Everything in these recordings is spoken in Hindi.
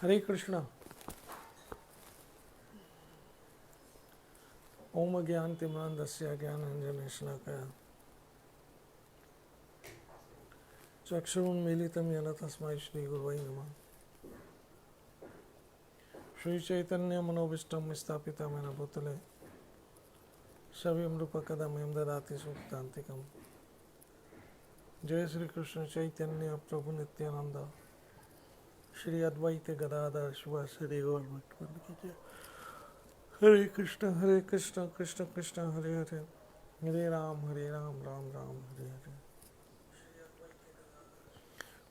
हरे कृष्णा। ओम ज्ञानतिमिरान्धस्य ज्ञानाञ्जनशलाकया चक्षुरुन्मीलितं येन तस्मै श्रीगुरवे नमः। श्रीचैतन्यमनोभीष्टं स्थापितं येन भूतले सविमृपकदमयं ददाति सूक्तान्तिकम्। जय श्री कृष्ण चैतन्य प्रभु नित्यानंद श्री अद्वैत गदाधर शिवासादि गौर भक्तवृंद की जय। हरे कृष्ण कृष्ण कृष्ण हरे हरे, हरे राम राम राम हरे हरे।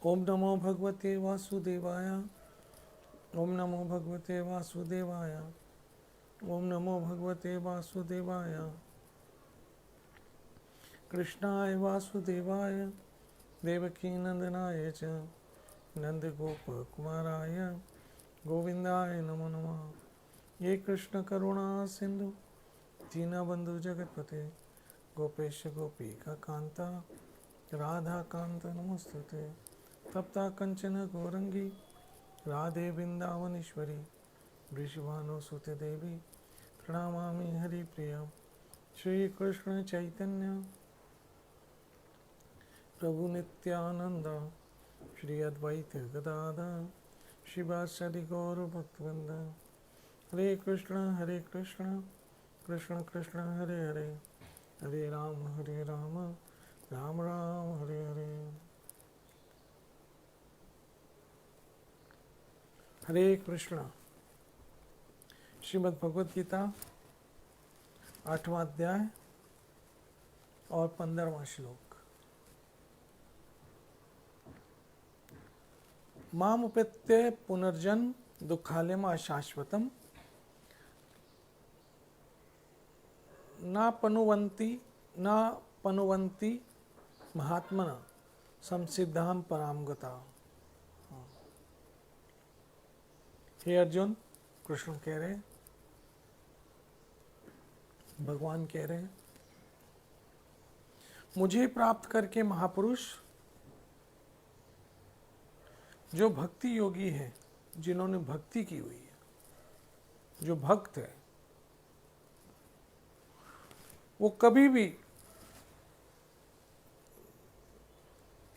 ओम नमो भगवते वासुदेवाय, ओम नमो भगवते वासुदेवाय, ओम नमो भगवते वासुदेवाय। कृष्णाय वासुदेवाय देवकी नंदनाय च नंद गोप कुमाराय गोविंदाय नमो नमः। ये कृष्ण करुणा सिंधु दीनबंधु जगतपते गोपेश गोपिका कांता राधा कांत नमस्तुते। तप्ता कंचन गौरंगी राधे वृंदावनेश्वरी वृषभानुसुते देवी प्रणमामि हरिप्रिय। श्री कृष्ण चैतन्य प्रभु नित्यानंद श्री अद्वैत गदाधर शिवासादि गौर भक्तवृंद। हरे कृष्ण कृष्ण कृष्ण हरे हरे, हरे राम राम राम हरे हरे। हरे कृष्ण। श्रीमद् भगवद गीता 8वां अध्याय और 15वां श्लोक। माम प्रत्यय पुनर्जन्म दुखालयम अशाश्वतम न पनुवंती महात्मना संसिद्धाम पराम गता। हे अर्जुन, कृष्ण कह रहे, भगवान कह रहे, मुझे प्राप्त करके महापुरुष जो भक्ति योगी है, जिन्होंने भक्ति की हुई है, जो भक्त है, वो कभी भी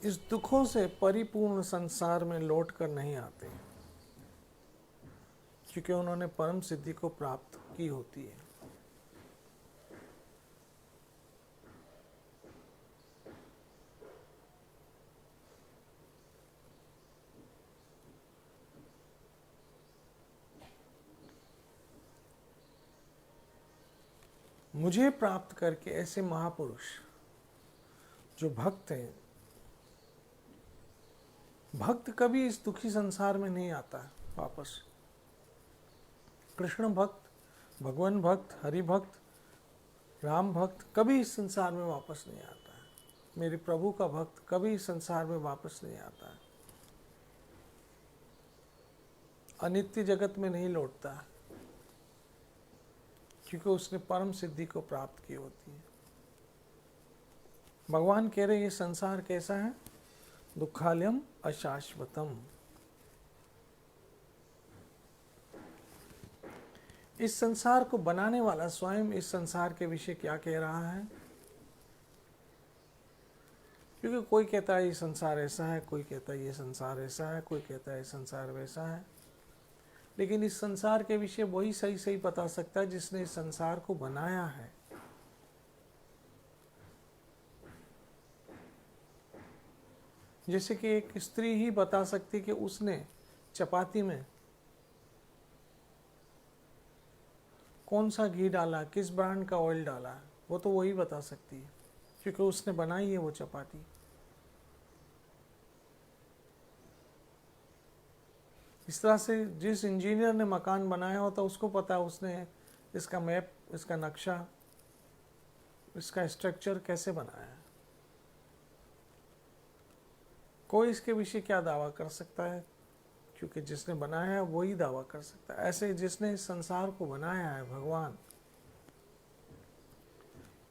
इस दुखों से परिपूर्ण संसार में लौट कर नहीं आते, क्योंकि उन्होंने परम सिद्धि को प्राप्त की होती है। मुझे प्राप्त करके ऐसे महापुरुष जो भक्त हैं, भक्त कभी इस दुखी संसार में नहीं आता है वापस। कृष्ण भक्त, भगवान भक्त, हरि भक्त, राम भक्त कभी इस संसार में वापस नहीं आता है। मेरे प्रभु का भक्त कभी इस संसार में वापस नहीं आता है, अनित्य जगत में नहीं लौटता है, क्योंकि उसने परम सिद्धि को प्राप्त की होती है। भगवान कह रहे ये संसार कैसा है? दुखालयम अशाश्वतम। इस संसार को बनाने वाला स्वयं इस संसार के विषय क्या कह रहा है? क्योंकि कोई कहता है ये संसार ऐसा है, कोई कहता है ये संसार ऐसा है, कोई कहता है ये संसार वैसा है, लेकिन इस संसार के विषय वही सही सही बता सकता है जिसने इस संसार को बनाया है। जैसे कि एक स्त्री ही बता सकती कि उसने चपाती में कौन सा घी डाला, किस ब्रांड का ऑयल डाला, वो तो वही बता सकती है, क्योंकि उसने बनाई है वो चपाती। इस तरह से जिस इंजीनियर ने मकान बनाया होता उसको पता है उसने इसका मैप, इसका नक्शा, इसका स्ट्रक्चर कैसे बनाया है। कोई इसके विषय क्या दावा कर सकता है? क्योंकि जिसने बनाया है वही दावा कर सकता है। ऐसे जिसने इस संसार को बनाया है भगवान,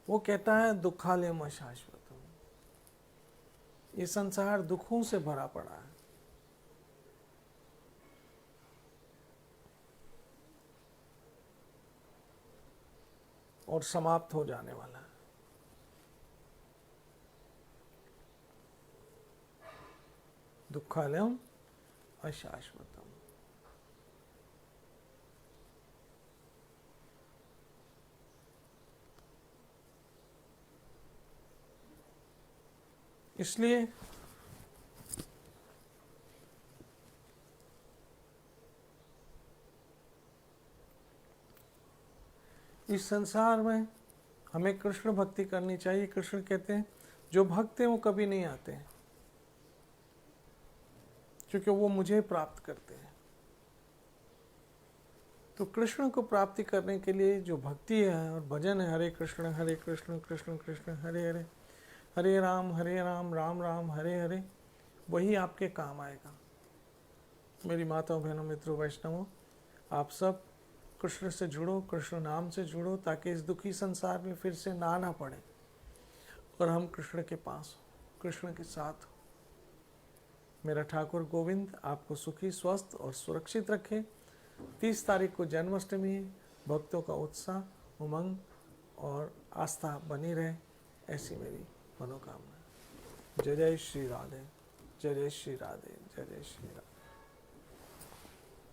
वो कहता है दुखालयम अशाश्वतम। ये संसार दुखों से भरा पड़ा है। और समाप्त हो जाने वाला है। दुःखालयम अशाश्वतम। इसलिए इस संसार में हमें कृष्ण भक्ति करनी चाहिए। कृष्ण कहते हैं जो भक्त हैं वो कभी नहीं आते हैं, क्योंकि वो मुझे प्राप्त करते हैं। तो कृष्ण को प्राप्ति करने के लिए जो भक्ति है और भजन है, हरे कृष्ण कृष्ण कृष्ण हरे हरे, हरे राम राम राम हरे हरे, वही आपके काम आएगा। मेरी माताओं बहनों मित्रों वैष्णवों, आप सब कृष्ण से जुड़ो, कृष्ण नाम से जुड़ो, ताकि इस दुखी संसार में फिर से ना आना पड़े और हम कृष्ण के पास हो, कृष्ण के साथ हो। मेरा ठाकुर गोविंद आपको सुखी, स्वस्थ और सुरक्षित रखे। 30 तारीख को जन्माष्टमी है, भक्तों का उत्साह, उमंग और आस्था बनी रहे, ऐसी मेरी मनोकामना। जय जय श्री राधे, जय जय श्री राधे, जय जय श्री राधे।